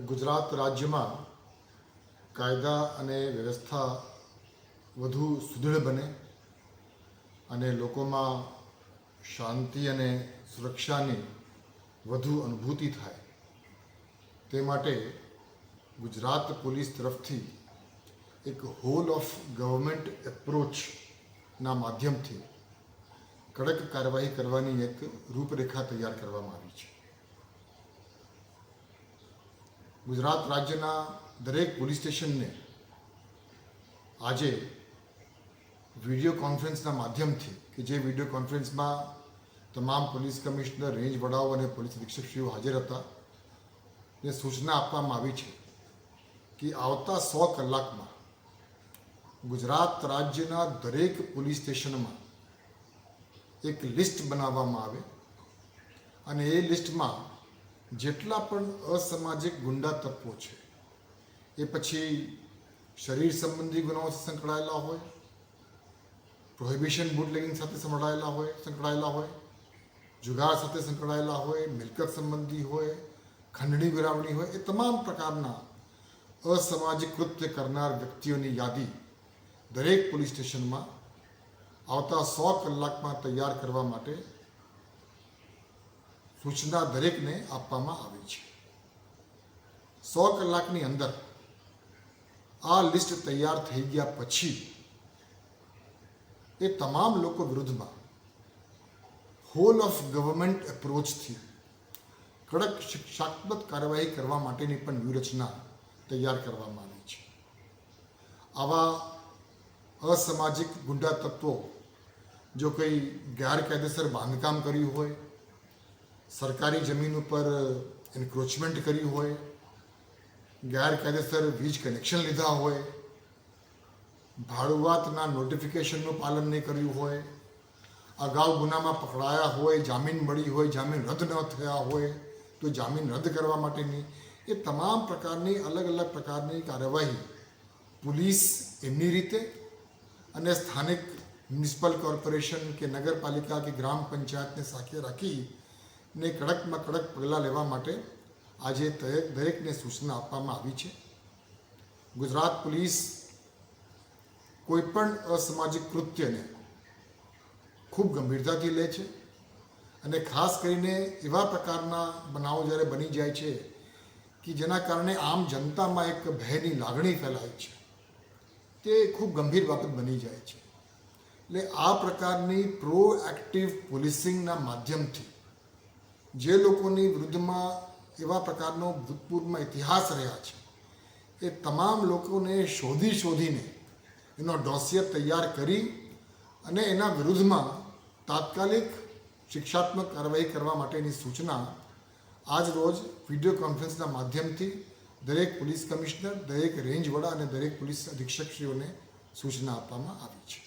ગુજરાત રાજ્યમાં કાયદા અને વ્યવસ્થા વધુ સુદૃઢ બને અને લોકોમાં શાંતિ અને સુરક્ષાની વધુ અનુભૂતિ થાય તે માટે ગુજરાત પોલીસ તરફથી એક હોલ ઓફ ગવર્મેન્ટ એપ્રોચના માધ્યમથી કડક કાર્યવાહી કરવાની એક રૂપરેખા તૈયાર કરવામાં આવી છે. ગુજરાત રાજ્યના દરેક પોલીસ સ્ટેશનને આજે વિડીયો કોન્ફરન્સના માધ્યમથી કે જે વિડીયો કોન્ફરન્સમાં તમામ પોલીસ કમિશનર, રેન્જ વડાઓ અને પોલીસ અધિક્ષકશ્રીઓ હાજર હતા ને સૂચના આપવામાં આવી છે કે આવતા 100 કલાકમાં ગુજરાત રાજ્યના દરેક પોલીસ સ્ટેશનમાં એક લિસ્ટ બનાવવામાં આવે અને એ લિસ્ટમાં જેટલા પણ અસામાજિક ગુંડા તત્વો છે, એ પછી શરીર સંબંધી ગુનાઓ સંકળાયેલા હોય, પ્રોહિબિશન બુટલેગિંગ સાથે સંકળાયેલા હોય, જુગાર સાથે સંકળાયેલા હોય, મિલકત સંબંધી હોય, ખંડણી ગુરાવણી હોય, એ તમામ પ્રકારના અસામાજિક કૃત્ય કરનાર વ્યક્તિઓની યાદી દરેક પોલીસ સ્ટેશનમાં આવતા 100 કલાકમાં તૈયાર કરવા માટે સૂચના દરેકને આપવામાં આવી છે. 100 કલાકની અંદર આ લિસ્ટ તૈયાર થઈ ગયા પછી એ તમામ લોકો વિરુદ્ધમાં હોલ ઓફ ગવર્મેન્ટ એપ્રોચથી કડક શિક્ષાત્મક કાર્યવાહી કરવા માટેની પણ વ્યૂહરચના તૈયાર કરવામાં આવી છે. આવા અસામાજિક ગુંડા તત્વો જો કોઈ ગેરકાયદેસર બાંધકામ કર્યું હોય, સરકારી જમીન ઉપર એન્ક્રોચમેન્ટ કર્યું હોય, ગેરકાયદેસર વીજ કનેક્શન લીધા હોય, ભાડુઆતના નોટિફિકેશનનું પાલન નહીં કર્યું હોય, અગાઉ ગુનામાં પકડાયા હોય, જામીન મળી હોય, જામીન રદ ન થયા હોય તો જામીન રદ કરવા માટેની એ તમામ પ્રકારની અલગ અલગ પ્રકારની કાર્યવાહી પોલીસ એમની રીતે અને સ્થાનિક મ્યુનિસિપલ કોર્પોરેશન કે નગરપાલિકા કે ગ્રામ પંચાયતને સાથે રાખીને કડકમાં કડક પગલાં લેવા માટે આજે દરેકને સૂચના આપવામાં આવી છે. ગુજરાત પોલીસ કોઈપણ અસામાજિક કૃત્યને ખૂબ ગંભીરતાથી લે છે અને ખાસ કરીને એવા પ્રકારના બનાવો જ્યારે બની જાય છે કે જેના કારણે આમ જનતામાં એક ભયની લાગણી ફેલાય છે, તે ખૂબ ગંભીર બાબત બની જાય છે. એટલે આ પ્રકારની પ્રોએક્ટિવ પોલીસિંગના માધ્યમથી જે લોકોની વિરુદ્ધમાં એવા પ્રકારનો ભૂતપૂર્વમાં ઇતિહાસ રહ્યા છે એ તમામ લોકોને શોધીને એનો ડોસિયર તૈયાર કરી અને એના વિરુદ્ધમાં તાત્કાલિક શિક્ષાત્મક કાર્યવાહી કરવા માટેની સૂચના આજ રોજ વિડીયો કોન્ફરન્સના માધ્યમથી દરેક પોલીસ કમિશનર, દરેક રેન્જ વડા અને દરેક પોલીસ અધિક્ષકશ્રીઓને સૂચના આપવામાં આવી છે.